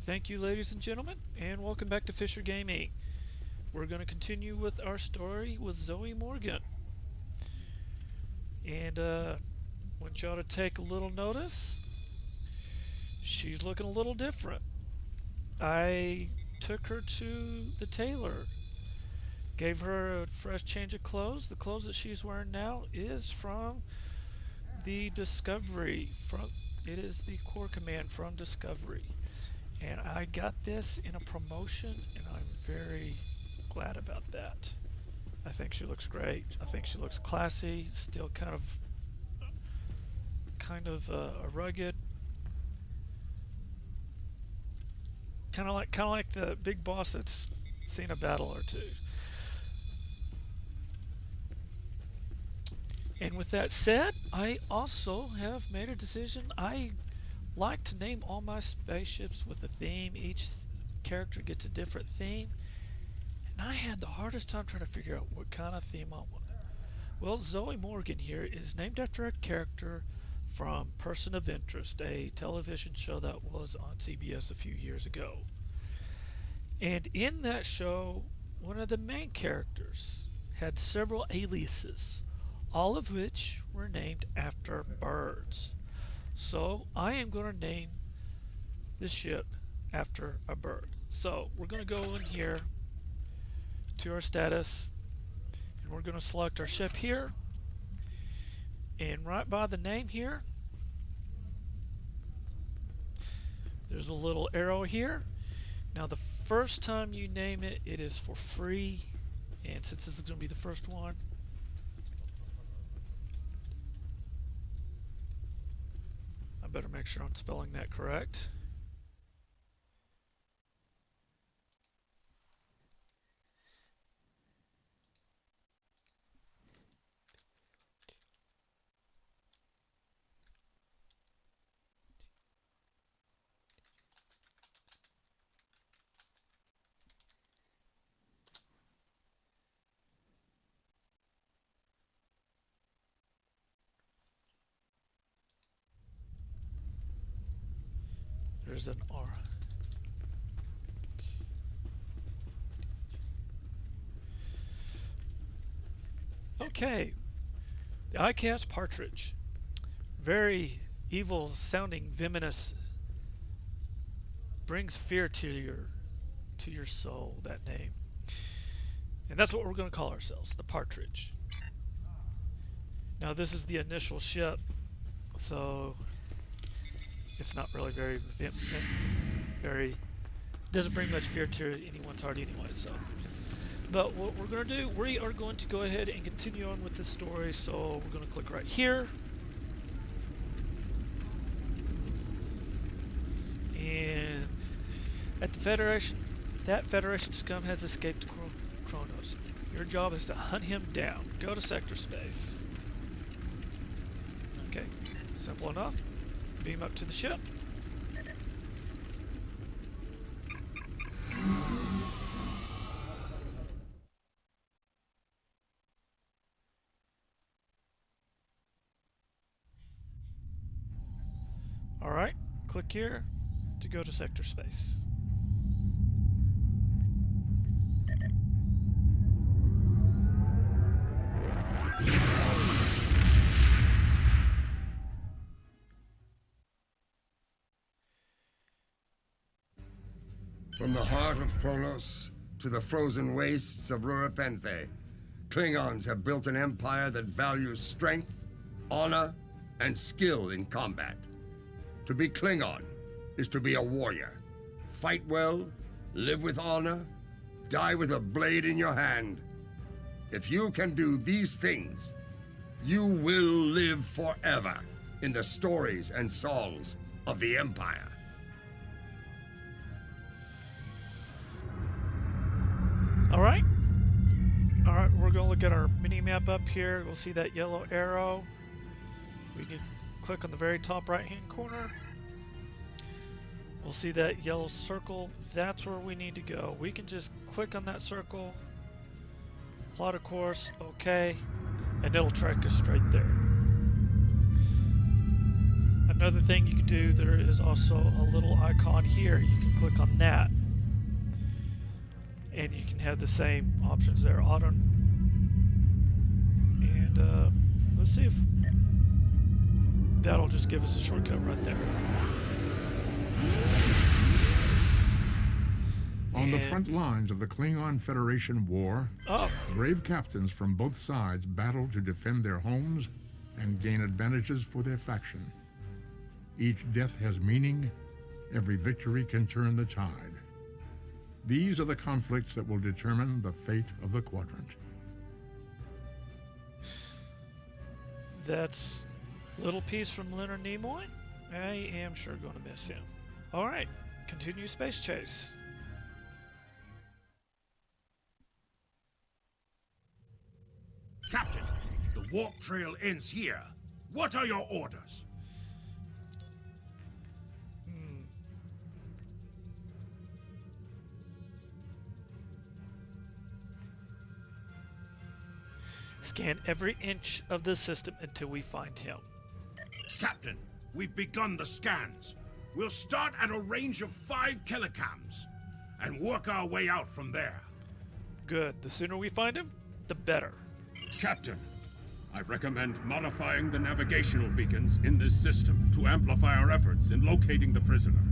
Thank you, ladies and gentlemen, and welcome back to Fisher Gaming. We're going to continue with our story with Zoe Morgan. And want y'all to take a little notice. She's looking a little different. I took her to the tailor, gave her a fresh change of clothes. The clothes that she's wearing now is from the Discovery. It is the Core Command from Discovery. And I got this in a promotion, and I'm very glad about that. I think she looks great. I think she looks classy, still kind of rugged, kind of like the big boss that's seen a battle or two. And with that said, I also have made a decision. I like to name all my spaceships with a theme. Each character gets a different theme. And I had the hardest time trying to figure out what kind of theme I wanted. Well, Zoe Morgan here is named after a character from Person of Interest, a television show that was on CBS a few years ago. And in that show, one of the main characters had several aliases, all of which were named after birds. So I am going to name this ship after a bird. So we're going to go in here to our status, and we're going to select our ship here, and right by the name here there's a little arrow here. Now the first time you name it, it is for free, and since this is going to be the first one, I better make sure I'm spelling that correct. There's an R. Okay, the ICAS partridge. Very evil sounding, venomous, brings fear to your soul, that name. And that's what we're going to call ourselves, the partridge. Now this is the initial ship, so it's not really very doesn't bring much fear to anyone's heart anyway. So, but what we're going to do, we are going to go ahead and continue on with this story. So we're going to click right here, and at the Federation, that Federation scum has escaped Kronos. Your job is to hunt him down. Go to sector space. Okay, simple enough. Beam up to the ship. Alright, click here to go to sector space. From the heart of Kronos to the frozen wastes of Rurapenthe, Klingons have built an empire that values strength, honor, and skill in combat. To be Klingon is to be a warrior. Fight well, live with honor, die with a blade in your hand. If you can do these things, you will live forever in the stories and songs of the Empire. Alright, we're going to look at our mini-map up here. We'll see that yellow arrow. We can click on the very top right-hand corner. We'll see that yellow circle. That's where we need to go. We can just click on that circle, plot a course, okay, and it'll track us straight there. Another thing you can do, there is also a little icon here. You can click on that. And you can have the same options there. Auto. And let's see if that'll just give us a shortcut right there. On the front lines of the Klingon Federation war, brave captains from both sides battle to defend their homes and gain advantages for their faction. Each death has meaning. Every victory can turn the tide. These are the conflicts that will determine the fate of the quadrant. That's a little piece from Leonard Nimoy. I am sure going to miss him. All right, continue space chase. Captain, the warp trail ends here. What are your orders? Scan every inch of the system until we find him. Captain, we've begun the scans. We'll start at a range of 5 kilocams and work our way out from there. Good. The sooner we find him, the better. Captain, I recommend modifying the navigational beacons in this system to amplify our efforts in locating the prisoner.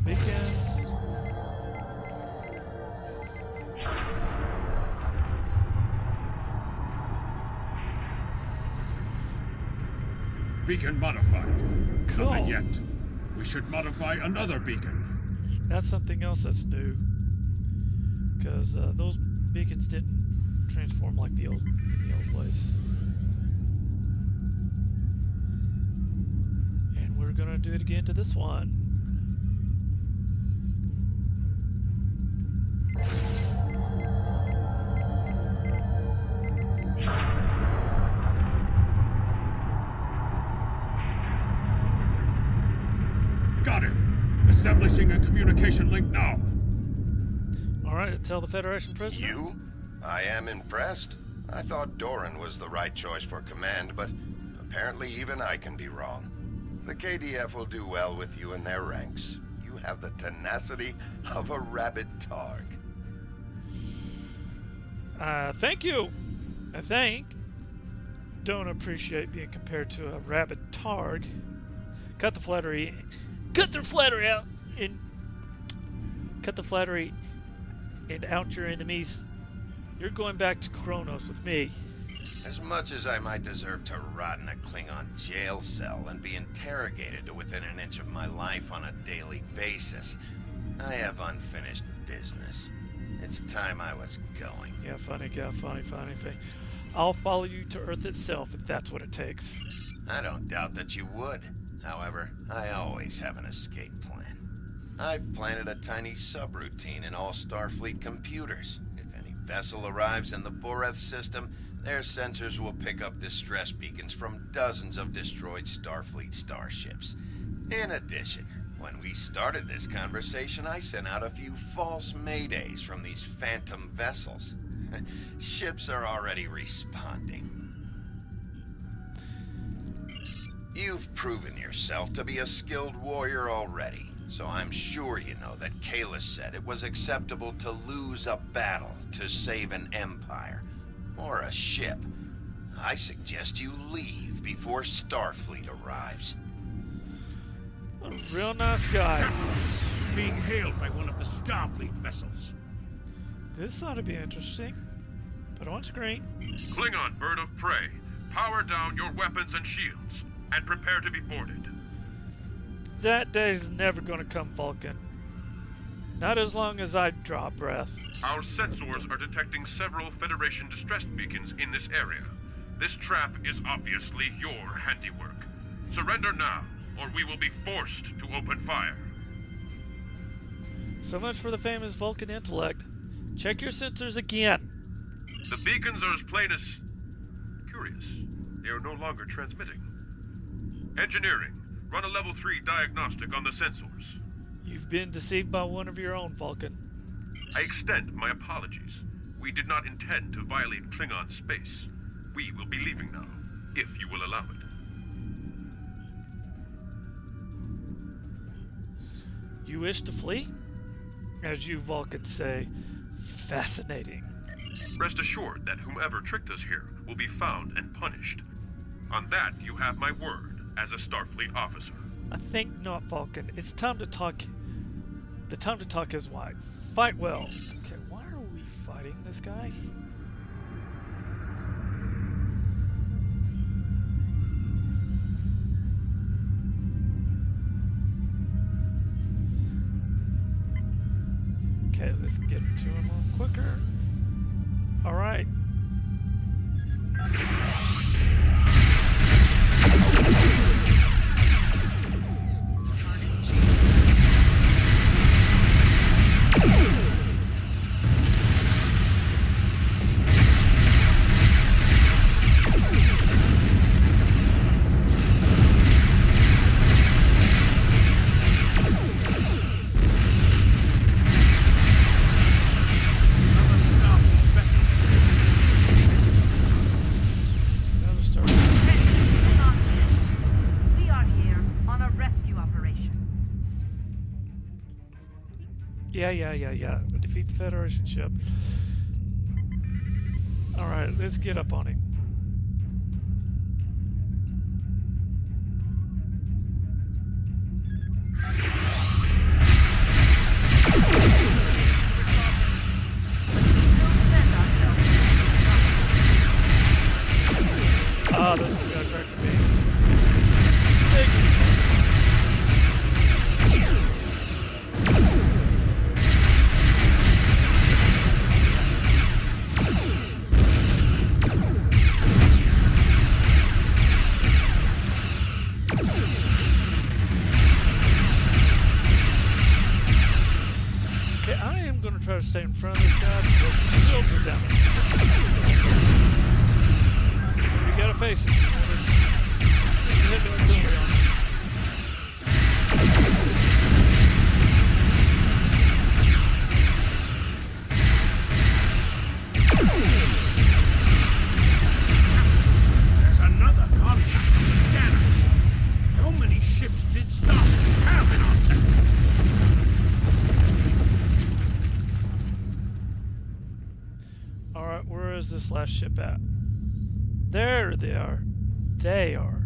Beacons. Beacon modified. Cool. Nothing yet. We should modify another beacon. That's something else that's new. Because those beacons didn't transform like the old place. And we're gonna do it again to this one. Got him. Establishing a communication link now. Alright, tell the Federation prisoner. You? I am impressed. I thought Doran was the right choice for command, but apparently even I can be wrong. The KDF will do well with you in their ranks. You have the tenacity of a rabid targ. Thank you. I think. Don't appreciate being compared to a rabid targ. Cut the flattery. Cut their flattery out and cut the flattery and out your enemies. You're going back to Kronos with me. As much as I might deserve to rot in a Klingon jail cell and be interrogated to within an inch of my life on a daily basis, I have unfinished business. It's time I was going. Yeah, funny guy, funny thing. I'll follow you to Earth itself if that's what it takes. I don't doubt that you would. However, I always have an escape plan. I've planted a tiny subroutine in all Starfleet computers. If any vessel arrives in the Boreth system, their sensors will pick up distress beacons from dozens of destroyed Starfleet starships. In addition, when we started this conversation, I sent out a few false maydays from these phantom vessels. Ships are already responding. You've proven yourself to be a skilled warrior already, so I'm sure you know that Kalis said it was acceptable to lose a battle to save an empire, or a ship. I suggest you leave before Starfleet arrives. What a real nice guy. Captain, being hailed by one of the Starfleet vessels. This ought to be interesting. Put on screen. Klingon bird of prey, power down your weapons and shields, and prepare to be boarded. That day's never gonna come, Vulcan. Not as long as I draw breath. Our sensors are detecting several Federation distress beacons in this area. This trap is obviously your handiwork. Surrender now, or we will be forced to open fire. So much for the famous Vulcan intellect. Check your sensors again. The beacons are as plain as curious. They are no longer transmitting. Engineering, run a level 3 diagnostic on the sensors. You've been deceived by one of your own, Vulcan. I extend my apologies. We did not intend to violate Klingon space. We will be leaving now, if you will allow it. You wish to flee? As you Vulcans say, fascinating. Rest assured that whomever tricked us here will be found and punished. On that, you have my word as a Starfleet officer. I think not, Vulcan. It's time to talk. The time to talk is wide. Fight well. Okay, why are we fighting this guy? Okay, let's get to him a little quicker. All right. Yeah. Defeat the Federation ship. Alright, let's get up on him. Ah, this is gonna try to be. Try to stay in front of this guy because he's silver down there. You gotta face him. Hit me with silver on him. There's another contact on the scanners. How many ships did stop and have in our sector? Alright, where is this last ship at? There they are. They are.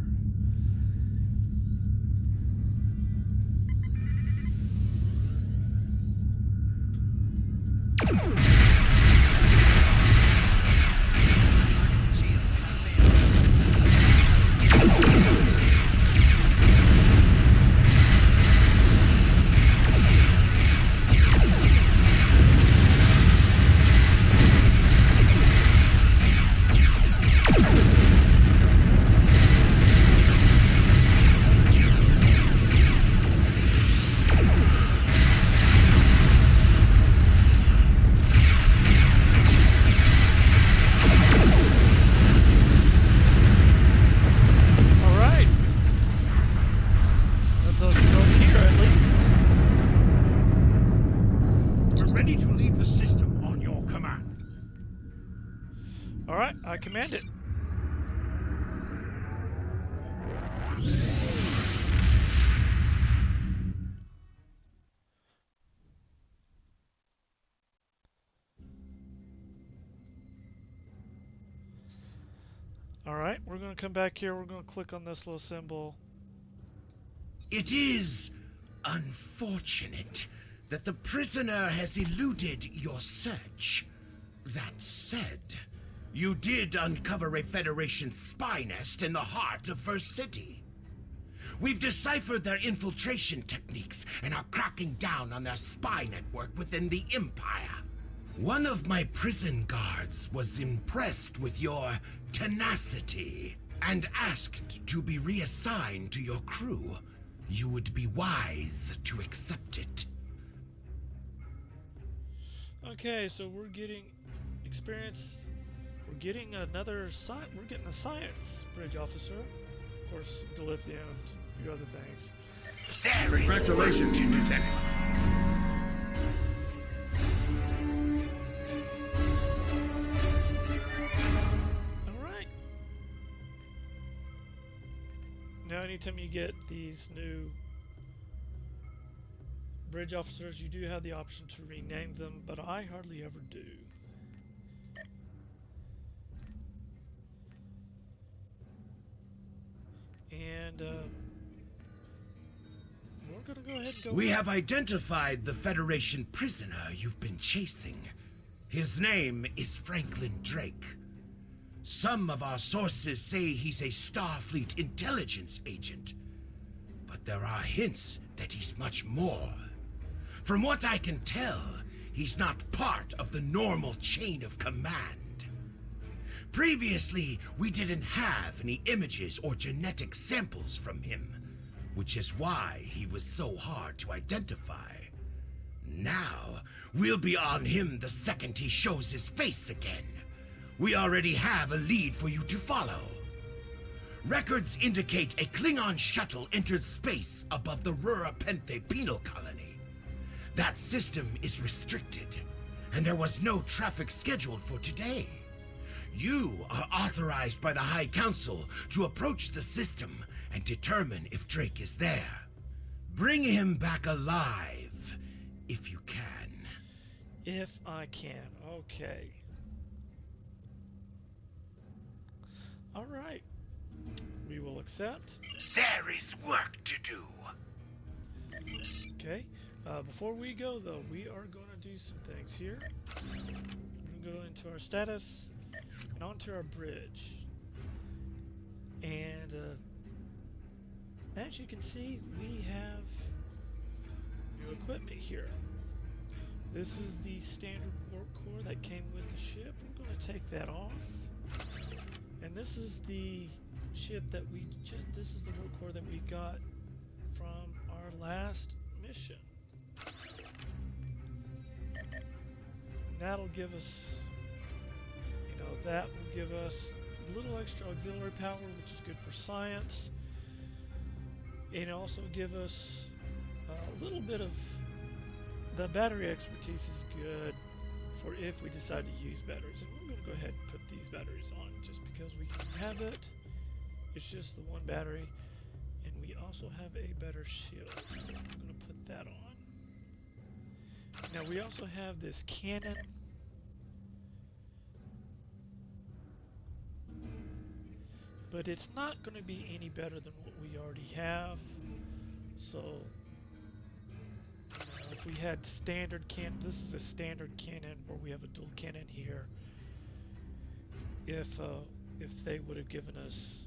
Alright, I command it. Alright, we're going to come back here. We're going to click on this little symbol. It is unfortunate that the prisoner has eluded your search. That said, you did uncover a Federation spy nest in the heart of First City. We've deciphered their infiltration techniques and are cracking down on their spy network within the Empire. One of my prison guards was impressed with your tenacity and asked to be reassigned to your crew. You would be wise to accept it. Okay, so we're getting experience. We're getting another science. We're getting a science bridge officer. Of course, dilithium, a few other things. Congratulations, Lieutenant. All right. Now, anytime you get these new bridge officers, you do have the option to rename them, but I hardly ever do. And we're gonna go ahead and go. We have identified the Federation prisoner you've been chasing. His name is Franklin Drake. Some of our sources say he's a Starfleet intelligence agent, but there are hints that he's much more. From what I can tell, he's not part of the normal chain of command. Previously, we didn't have any images or genetic samples from him, which is why he was so hard to identify. Now, we'll be on him the second he shows his face again. We already have a lead for you to follow. Records indicate a Klingon shuttle entered space above the Rura Penthe penal colony. That system is restricted, and there was no traffic scheduled for today. You are authorized by the High Council to approach the system and determine if Drake is there. Bring him back alive, if you can. If I can, okay. All right, we will accept. There is work to do. Okay, before we go though, we are going to do some things here. We're going to go into our status and onto our bridge. And as you can see, we have new equipment here. This is the standard warp core that came with the ship. We're going to take that off. And this is the ship that this is the warp core that we got from our last mission. And that'll give us, that will give us a little extra auxiliary power, which is good for science. And also give us a little bit of the battery expertise is good for if we decide to use batteries. And we're going to go ahead and put these batteries on just because we can have it. It's just the one battery. And we also have a better shield. So I'm going to put that on. Now we also have this cannon. But it's not going to be any better than what we already have. So, if we had standard cannon, this is a standard cannon where we have a dual cannon here. If they would have given us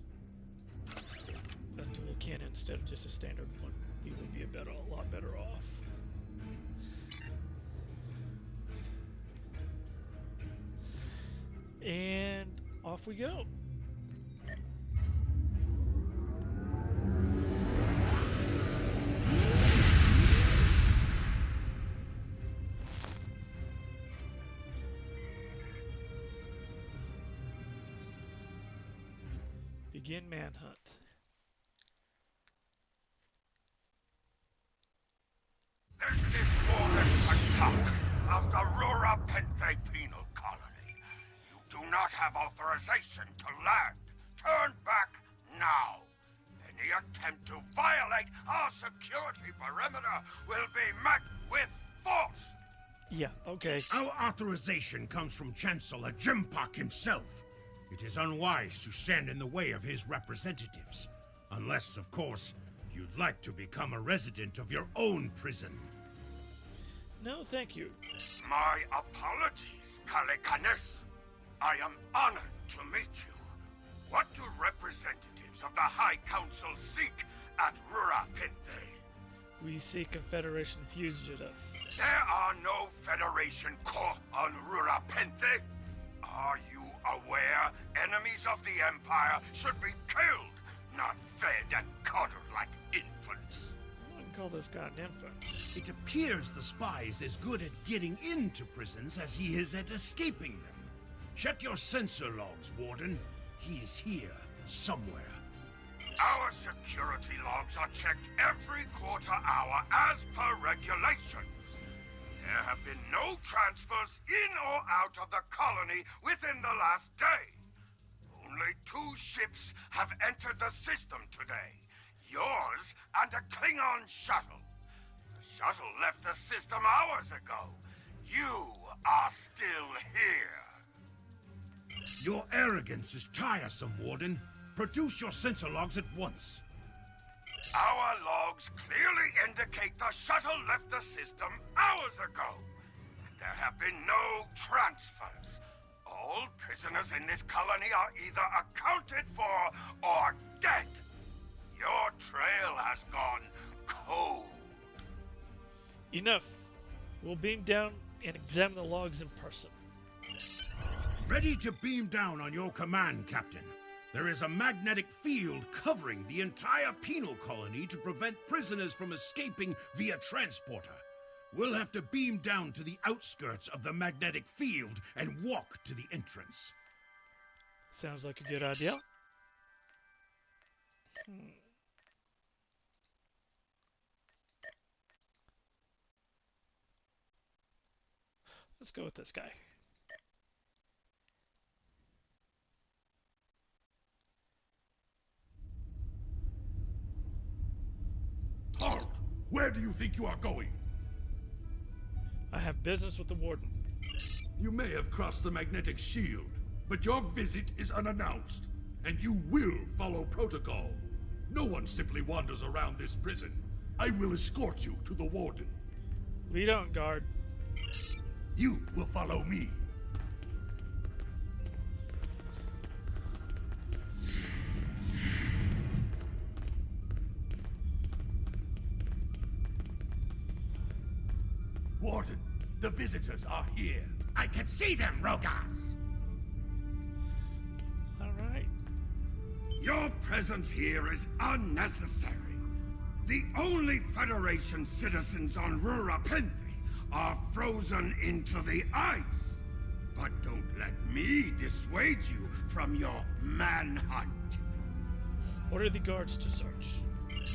a dual cannon instead of just a standard one, we would be a lot better off. And off we go. Begin manhunt. This is Warden Patak of the Rura Penthe penal colony. You do not have authorization to land. Turn back now. Any attempt to violate our security perimeter will be met with force. Yeah, okay. Our authorization comes from Chancellor Jimpak himself. It is unwise to stand in the way of his representatives. Unless, of course, you'd like to become a resident of your own prison. No, thank you. My apologies, Kalekanes. I am honored to meet you. What do representatives of the High Council seek at Rura Penthe? We seek a Federation fugitive. There are no Federation corps on Rura Penthe. Are you aware enemies of the Empire should be killed, not fed and coddled like infants? call this guy an infant. It appears the spy is as good at getting into prisons as he is at escaping them. Check your sensor logs, Warden. He is here, somewhere. Our security logs are checked every quarter hour as per regulations. There have been no transfers in or out of the colony within the last day. Only 2 ships have entered the system today. Yours and a Klingon shuttle. The shuttle left the system hours ago. You are still here. Your arrogance is tiresome, Warden. Produce your sensor logs at once. Our logs clearly indicate the shuttle left the system hours ago. There have been no transfers. All prisoners in this colony are either accounted for or dead. Your trail has gone cold. Enough. We'll beam down and examine the logs in person. Ready to beam down on your command, Captain. There is a magnetic field covering the entire penal colony to prevent prisoners from escaping via transporter. We'll have to beam down to the outskirts of the magnetic field and walk to the entrance. Sounds like a good idea. Let's go with this guy. Halt! Where do you think you are going? I have business with the Warden. You may have crossed the magnetic shield, but your visit is unannounced, and you will follow protocol. No one simply wanders around this prison. I will escort you to the Warden. Lead on, guard. You will follow me. Warden, the visitors are here. I can see them, Rogas! All right. Your presence here is unnecessary. The only Federation citizens on Rura Penthe are frozen into the ice. But don't let me dissuade you from your manhunt. Order the guards to search.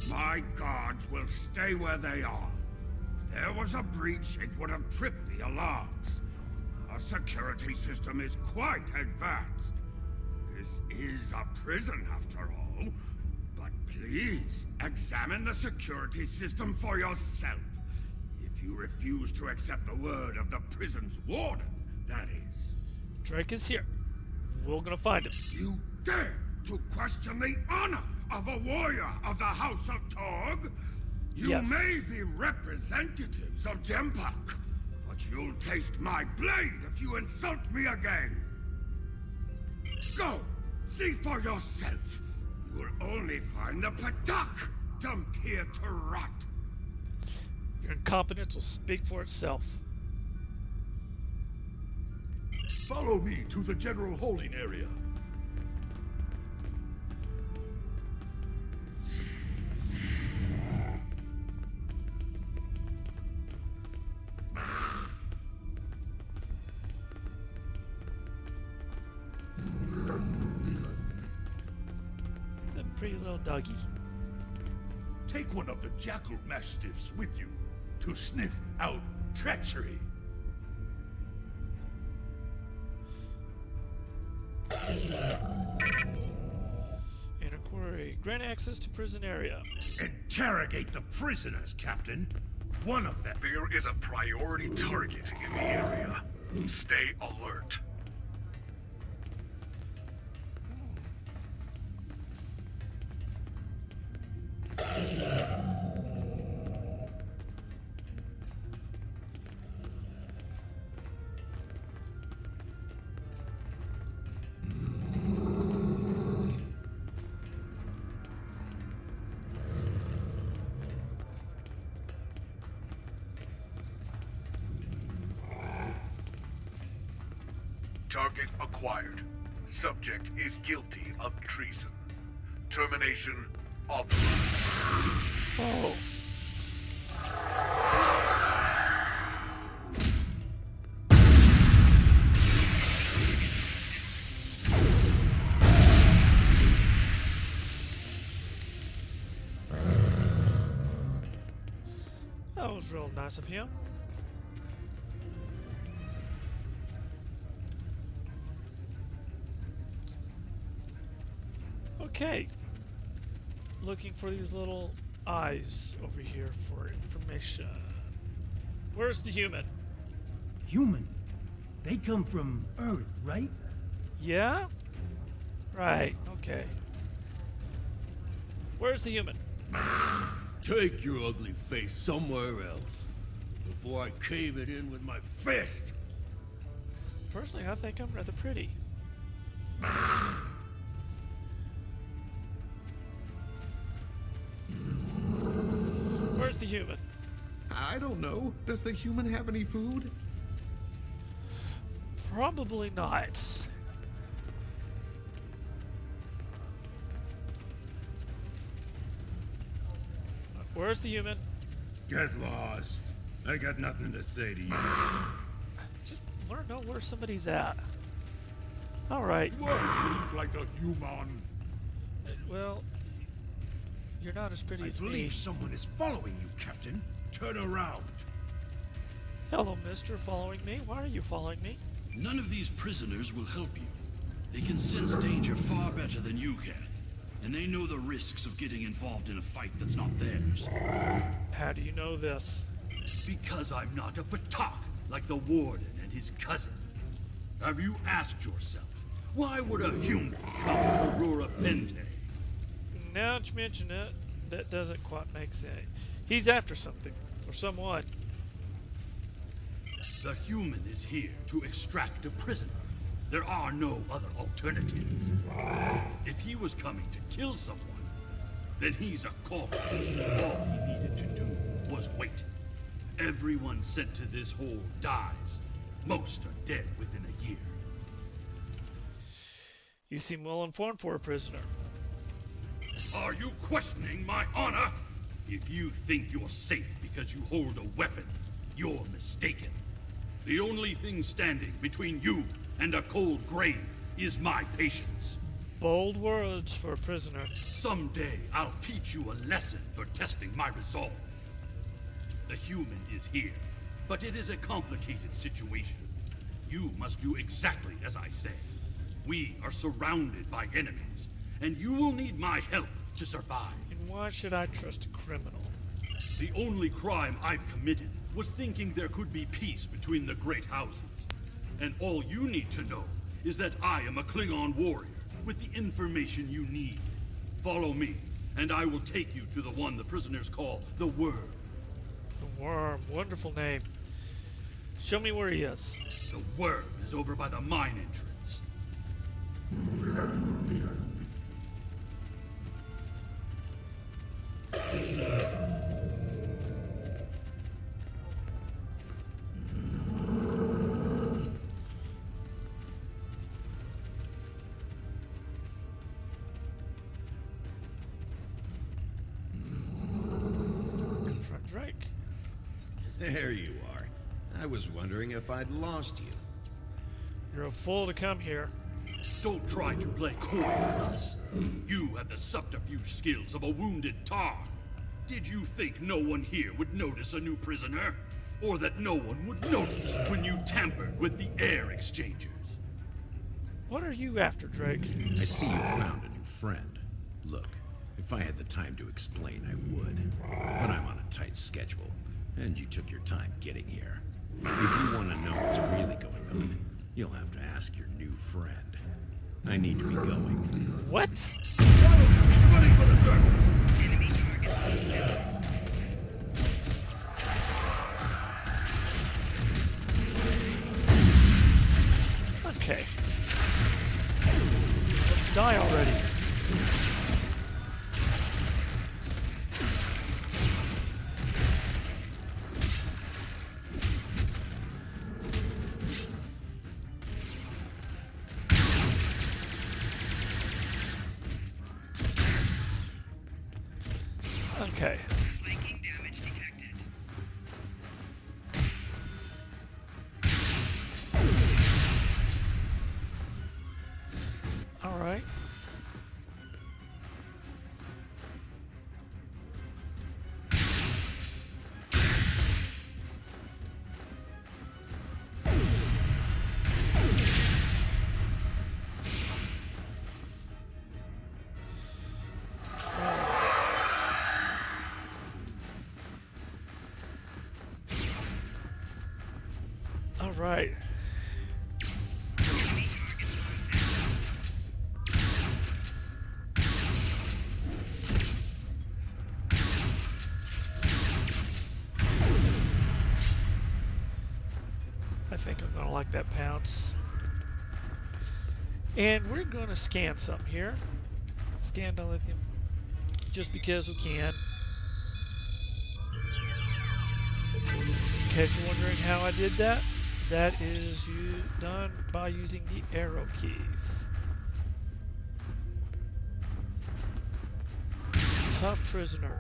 My guards will stay where they are. If there was a breach, it would have tripped the alarms. Our security system is quite advanced. This is a prison, after all. But please, examine the security system for yourself. If you refuse to accept the word of the prison's warden, that is. Drake is here. We're gonna find him. You dare to question the honor of a warrior of the House of Torg? You Yes. may be representatives of Dempak, but you'll taste my blade if you insult me again. Go, see for yourself. You'll only find the Patak dumped here to rot. Your incompetence will speak for itself. Follow me to the general holding area. The pretty little doggy. Take one of the jackal mastiffs with you to sniff out treachery. Inquiry. Grant access to prison area. Interrogate the prisoners, Captain. One of them. There is a priority target in the area. Stay alert. Target acquired. Subject is guilty of treason. Termination authorized. Oh. real nice of him. Okay. Looking for these little eyes over here for information. Where's the human? Human? They come from Earth, right? Yeah? Right, okay. Where's the human? Take your ugly face somewhere else before I cave it in with my fist. Personally, I think I'm rather pretty. Where's the human? I don't know. Does the human have any food? Probably not. Where's the human? Get lost. I got nothing to say to you. Just want to know where somebody's at. Alright. You look like a human. Well, you're not as pretty I as me. believe someone is following you, Captain. Turn around. Hello, mister. Following me? Why are you following me? None of these prisoners will help you. They can sense danger far better than you can. And they know the risks of getting involved in a fight that's not theirs. How do you know this? Because I'm not a Batak like the Warden and his cousin. Have you asked yourself, why would a human come to Aurora Pente? Now that you mention it, that doesn't quite make sense. He's after something, or someone. The human is here to extract a prisoner. There are no other alternatives. If he was coming to kill someone, then he's a coffin. All he needed to do was wait. Everyone sent to this hole dies. Most are dead within a year. You seem well informed for a prisoner. Are you questioning my honor? If you think you're safe because you hold a weapon, you're mistaken. The only thing standing between you and a cold grave is my patience. Bold words for a prisoner. Someday I'll teach you a lesson for testing my resolve. The human is here, but it is a complicated situation. You must do exactly as I say. We are surrounded by enemies, and you will need my help to survive. And why should I trust a criminal? The only crime I've committed was thinking there could be peace between the great houses. And all you need to know is that I am a Klingon warrior with the information you need. Follow me, and I will take you to the one the prisoners call the Worm. The Worm, wonderful name. Show me where he is. The Worm is over by the mine entrance. Confront Drake. There you are. I was wondering if I'd lost you. You're a fool to come here. Don't try to play coy with us. You have the subterfuge skills of a wounded tar. Did you think no one here would notice a new prisoner? Or that no one would notice when you tampered with the air exchangers? What are you after, Drake? I see you found a new friend. Look, if I had the time to explain, I would. But I'm on a tight schedule, and you took your time getting here. If you want to know what's really going on, you'll have to ask your new friend. I need to be going. What? He's running for the surface! Enemy target. Okay. Die already. Okay. Flanking damage detected. All right. don't like that pounce. And we're going to scan something here. Scan dilithium. Just because we can. In case you're wondering how I did that, that is done by using the arrow keys. Tough prisoner.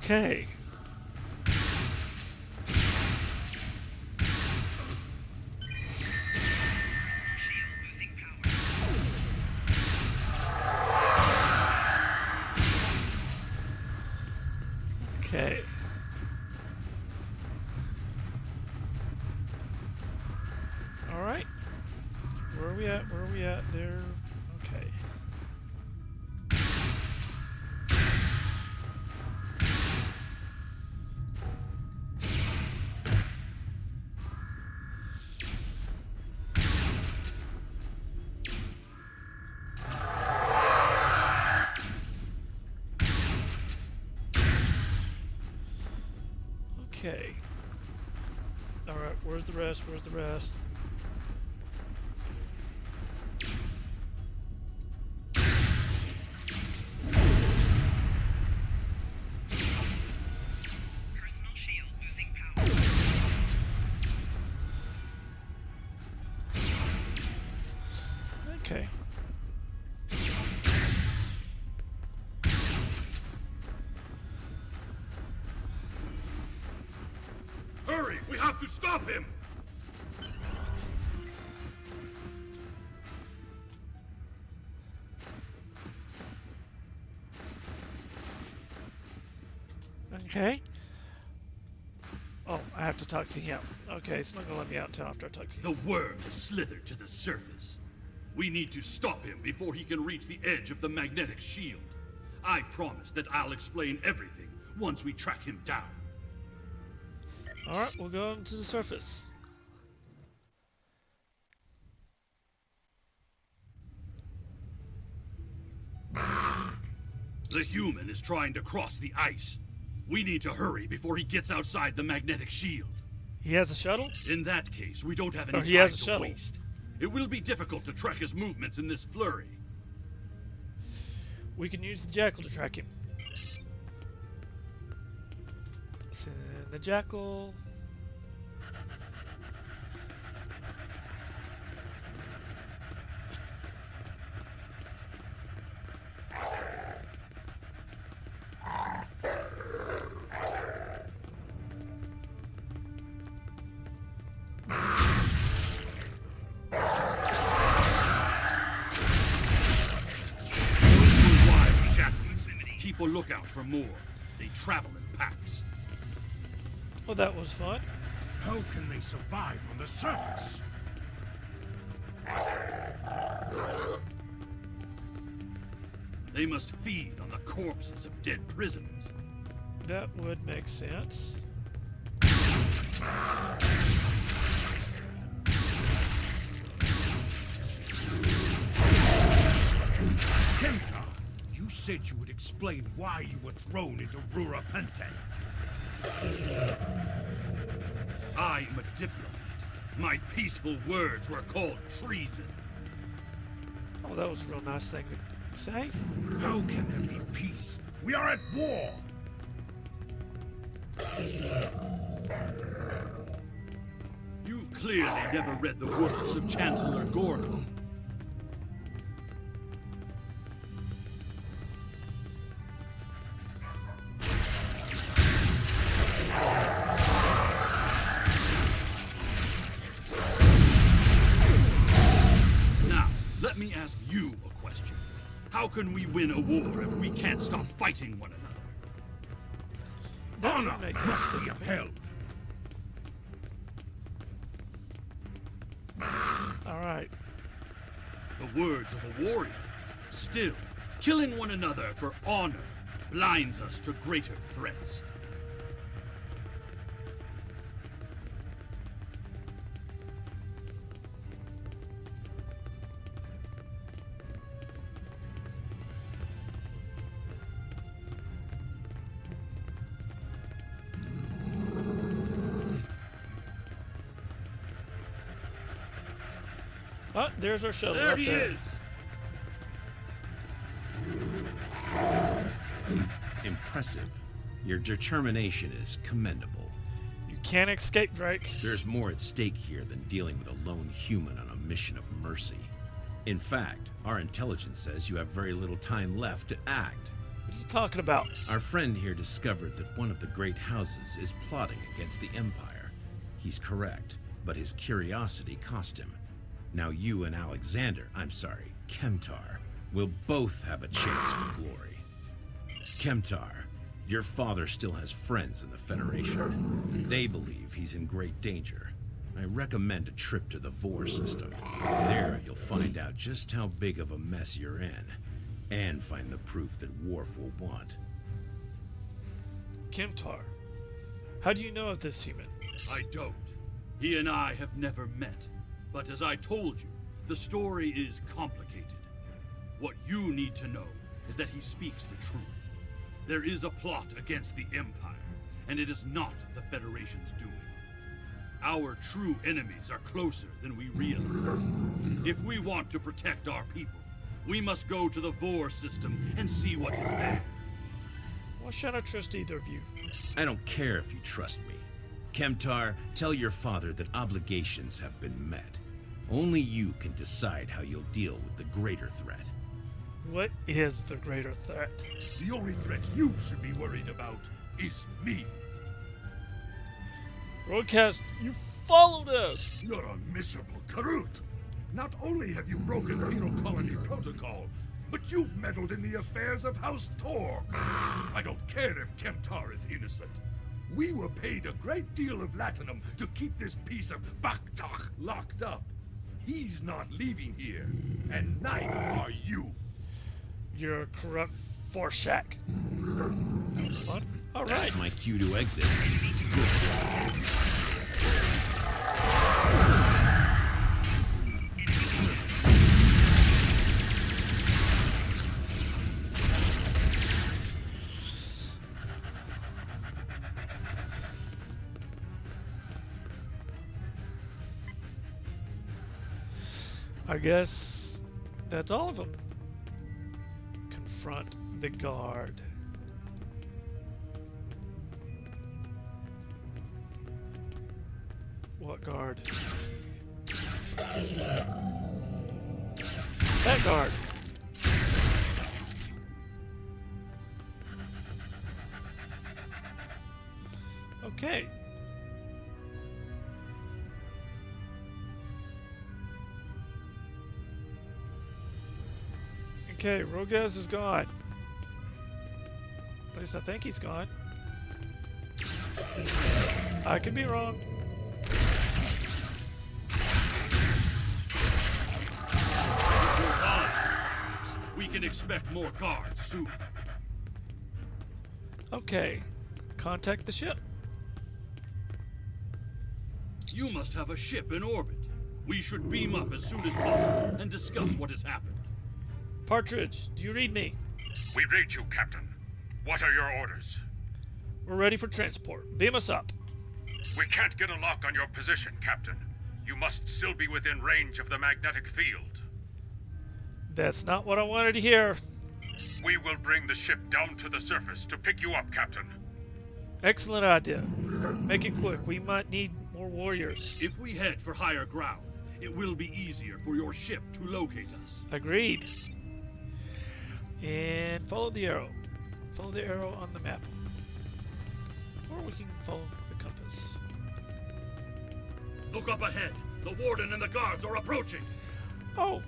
Okay. Okay. All right. Where are we at? Where are we at? There. Okay. Okay. Alright, where's the rest? Where's the rest? Personal shield losing power. Okay. Hurry! We have to stop him! Okay. Oh, I have to talk to him. Okay, it's not gonna let me out until after I talk to him. The worm has slithered to the surface. We need to stop him before he can reach the edge of the magnetic shield. I promise that I'll explain everything once we track him down. Alright, we'll go into the surface. The human is trying to cross the ice. We need to hurry before he gets outside the magnetic shield. He has a shuttle? In that case, we don't have any He has time a to shuttle. waste. It will be difficult to track his movements in this flurry. We can use the jackal to track him. Send the jackal. Keep a lookout for more. They travel in packs. Well, that was fun. How can they survive on the surface? They must feed on the corpses of dead prisoners. That would make sense. Kenta, you said you would explain why you were thrown into Rura Pente. I am a diplomat. My peaceful words were called treason. Oh, that was a real nice thing to say. How can there be peace? We are at war! You've clearly never read the works of Chancellor Gorgon. Now, let me ask you a question. How can we win a war if we can't stop fighting one another? Honor must be upheld. Alright. The words of a warrior. Still, killing one another for honor blinds us to greater threats. Oh, there's our shuttle. There up he there. is! Impressive. Your determination is commendable. You can't escape, Drake. There's more at stake here than dealing with a lone human on a mission of mercy. In fact, our intelligence says you have very little time left to act. What are you talking about? Our friend here discovered that one of the great houses is plotting against the Empire. He's correct, but his curiosity cost him. Now you and Kemtar, will both have a chance for glory. Kemtar, your father still has friends in the Federation. They believe he's in great danger. I recommend a trip to the Vor system. There you'll find out just how big of a mess you're in, and find the proof that Worf will want. Kemtar, how do you know of this human? I don't. He and I have never met. But as I told you, the story is complicated. What you need to know is that he speaks the truth. There is a plot against the Empire, and it is not the Federation's doing. Our true enemies are closer than we realize. If we want to protect our people, we must go to the Vor system and see what is there. Why should I trust either of you? I don't care if you trust me. Kemtar, tell your father that obligations have been met. Only you can decide how you'll deal with the greater threat. What is the greater threat? The only threat you should be worried about is me. Broadcast, you followed us! You're a miserable Karut. Not only have you broken penal colony protocol, but you've meddled in the affairs of House Torg. I don't care if Kemtar is innocent. We were paid a great deal of latinum to keep this piece of Baktak locked up. He's not leaving here, and neither are you. You're a corrupt Forshak. That was fun. All right. That's my cue to exit. I guess that's all of them. Confront the guard. What guard? That guard. Okay. Okay, Rogez is gone. At least I think he's gone. I could be wrong. We can expect more guards soon. Okay, contact the ship. You must have a ship in orbit. We should beam up as soon as possible and discuss what has happened. Partridge, do you read me? We read you, Captain. What are your orders? We're ready for transport. Beam us up. We can't get a lock on your position, Captain. You must still be within range of the magnetic field. That's not what I wanted to hear. We will bring the ship down to the surface to pick you up, Captain. Excellent idea. Make it quick. We might need more warriors. If we head for higher ground, it will be easier for your ship to locate us. Agreed. And follow the arrow. Follow the arrow on the map. Or we can follow the compass. Look up ahead. The warden and the guards are approaching. Oh,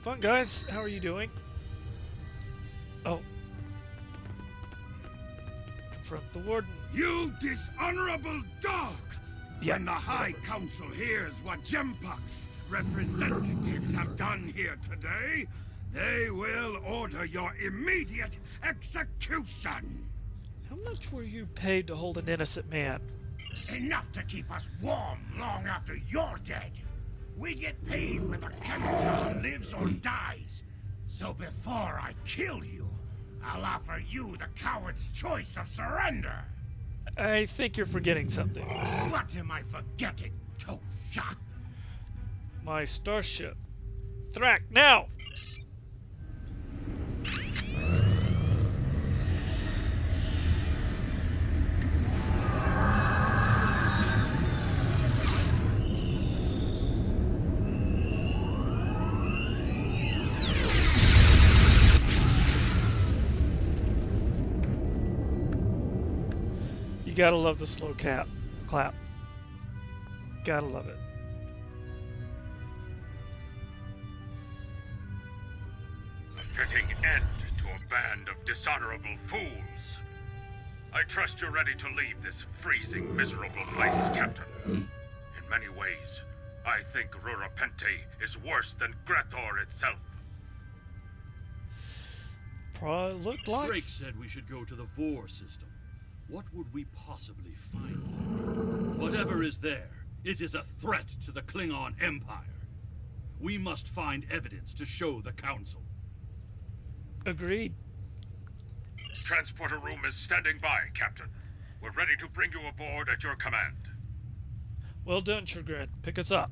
fun guys. How are you doing? Oh. Confront the warden. You dishonorable dog! Yeah. When the High Council hears what Gempok's representatives have done here today, They will order your immediate execution. How much were you paid to hold an innocent man? Enough to keep us warm long after you're dead. We get paid whether Klingon lives or dies. So before I kill you, I'll offer you the coward's choice of surrender. I think you're forgetting something. What am I forgetting, Tosha? My starship. Thrak, now! You gotta love the slow clap. Gotta love it. A fitting end to a band of dishonorable fools. I trust you're ready to leave this freezing, miserable place, Captain. In many ways, I think Rurapente is worse than Grathor itself. Probably looked like. Drake said we should go to the Vor system. What would we possibly find? Whatever is there, it is a threat to the Klingon Empire. We must find evidence to show the Council. Agreed. Transporter room is standing by, Captain. We're ready to bring you aboard at your command. Well done, Chagrin. Pick us up.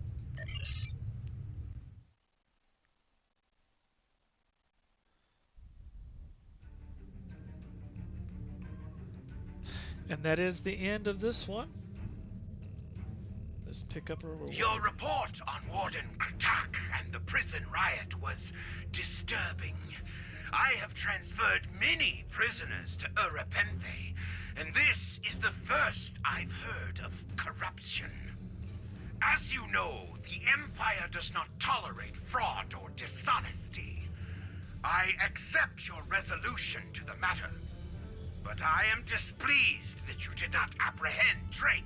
And that is the end of this one. Let's pick up our reward. Your report on Warden Kratak and the prison riot was disturbing. I have transferred many prisoners to Urapenthe, and this is the first I've heard of corruption. As you know, the Empire does not tolerate fraud or dishonesty. I accept your resolution to the matter, but I am displeased that you did not apprehend Drake.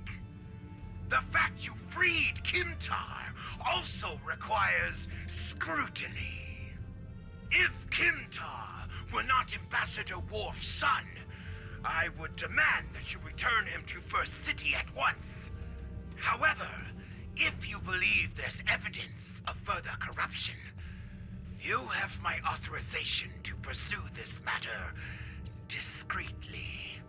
The fact you freed Kimtar also requires scrutiny. If Kimtar were not Ambassador Worf's son, I would demand that you return him to First City at once. However, if you believe there's evidence of further corruption, you have my authorization to pursue this matter discreetly.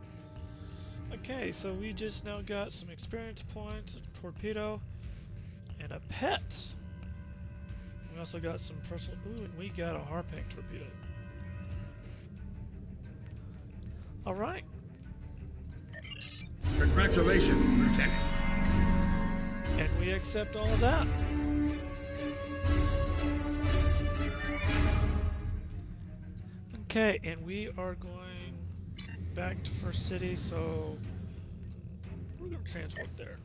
Okay, so we just now got some experience points, a torpedo, and a pet. We also got some personal. Ooh, and we got a Harpang torpedo. All right. Congratulations, Lieutenant. And we accept all of that. Okay, and we are going back to First City, so we're going to transport there.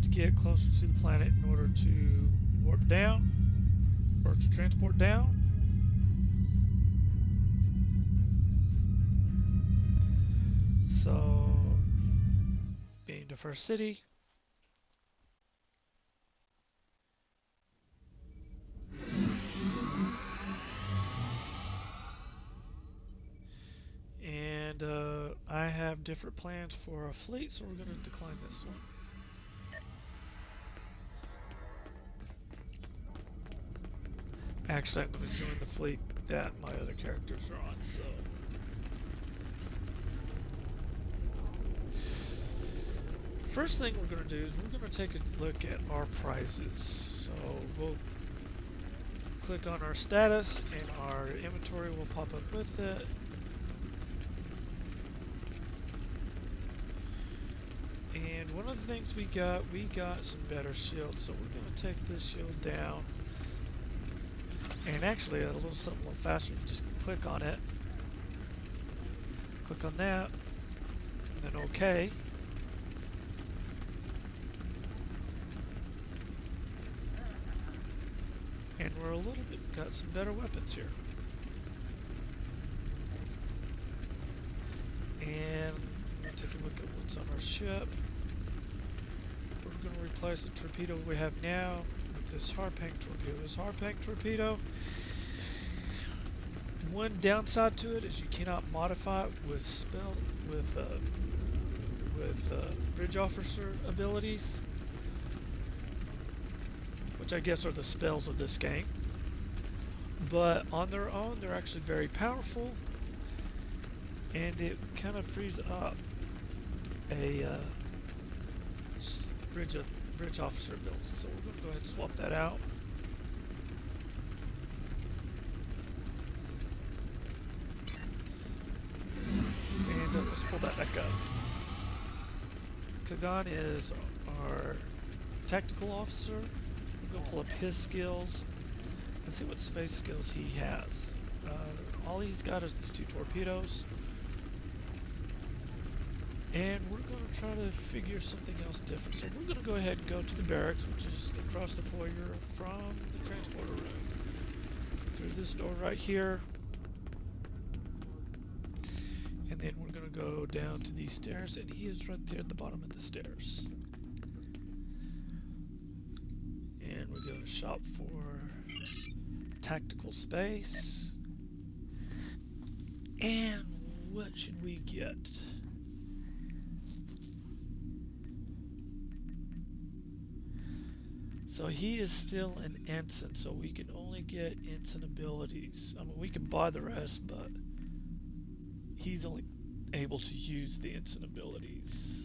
To get closer to the planet in order to warp down or to transport down. So, being to First City. And I have different plans for a fleet, so we're going to decline this one. Actually, I'm going to join the fleet that my other characters are on, so... First thing we're going to do is we're going to take a look at our prizes. So we'll click on our status and our inventory will pop up with it. And one of the things we got some better shields, so we're going to take this shield down. And actually, a little something a little faster, you just click on it. Click on that, and then OK. And we're a little bit, got some better weapons here. And we'll take a look at what's on our ship. We're going to replace the torpedo we have now with this Harpank torpedo. This Harpank torpedo, one downside to it is you cannot modify it with bridge officer abilities, which I guess are the spells of this game. But on their own, they're actually very powerful, and it kind of frees up a bridge officer ability. So we're going to go ahead and swap that out. And let's pull that back up. Klingon is our tactical officer. We're going to pull up his skills and see what space skills he has. All he's got is the 2 torpedoes. And we're going to try to figure something else different. So we're going to go ahead and go to the barracks, which is across the foyer from the transporter room. Through this door right here. And then we're going to go down to these stairs, and he is right there at the bottom of the stairs. And we're going to shop for tactical space. And what should we get? So he is still an ensign, so we can only get ensign abilities. I mean, we can buy the rest, but he's only able to use the ensign abilities.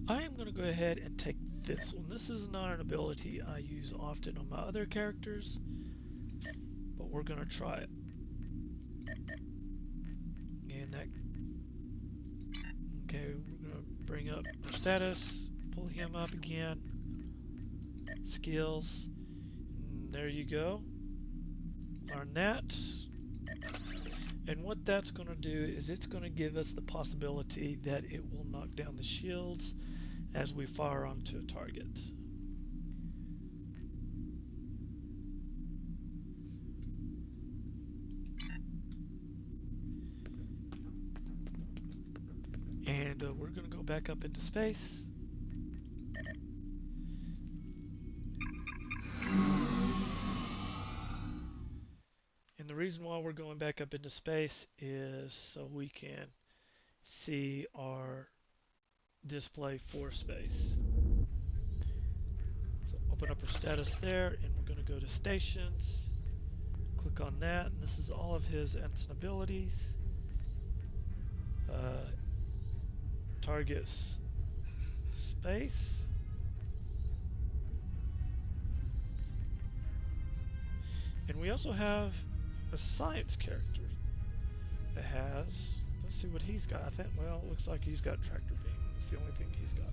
I am going to go ahead and take this one. This is not an ability I use often on my other characters, but we're going to try it. And that... Okay, we're going to bring up our status, pull him up again. Skills. And there you go. Learn that. And what that's going to do is it's going to give us the possibility that it will knock down the shields as we fire onto a target. And we're going to go back up into space. And the reason why we're going back up into space is so we can see our display for space. So open up our status there, and we're going to go to stations. Click on that, and this is all of his ensign abilities. Targets space. And we also have a science character that has, let's see what he's got. I think, well, it looks like he's got tractor beam. That's the only thing he's got.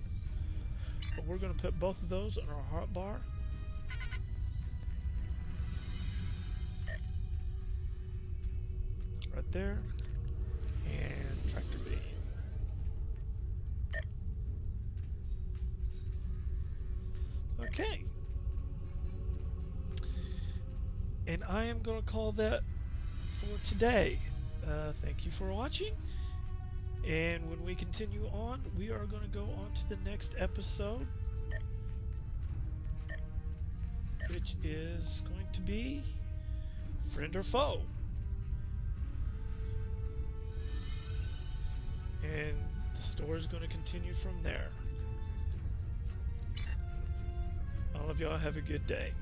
But we're going to put both of those on our hotbar. Right there. And tractor beam. Okay. And I am going to call that for today. Thank you for watching. And when we continue on, we are going to go on to the next episode, which is going to be Friend or Foe. And the story is going to continue from there. All of y'all have a good day.